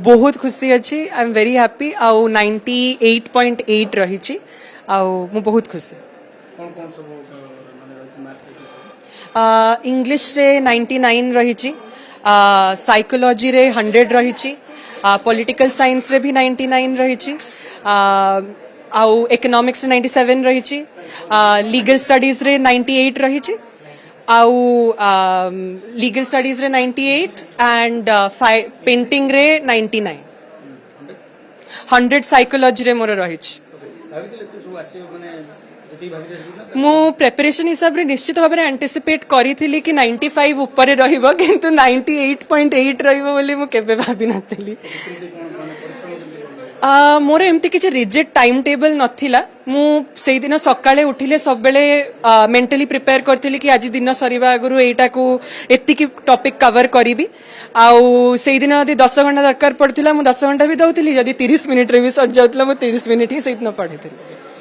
बहुत खुशी अच्छी आई एम वेरी हैप्पी आउ 98.8 रही आउ मु बहुत खुशी इंग्लिश रे 99 रही साइकोलॉजी रे 100 रही पॉलिटिकल साइंस रे भी 99 रही आउ इकोनॉमिक्स रे 97 रही लीगल स्टडीज रे 98 रही आउ लीगल स्टडीज रे 98 एंड पेंटिंग रे 99 100 साइकोलॉजी रे मोर रही मु प्रिपरेशन हिसाब रे निश्चित भाव में एंटिसिपेट करी थी कि 95 ऊपर रहिबो किंतु 98.8 रहिबो बोली मु केबे भाबी नथिली मोर एमती किसी रिजिड टाइम टेबल नथिला मु सेई दिन सकाळे उठिले सब बेले मेंटली प्रिपेयर करथिली कि आज दिन सरीबा आगु एटा को एत्ती की टॉपिक कवर करीबी आउ सेई दिन यदि 10 घंटा दरकार पड़थिला मु 10 घंटा भी दउथिली यदि 30 मिनिट रे भी सर जाउतला मु 30 मिनिट ही सेई दिन पढिथिली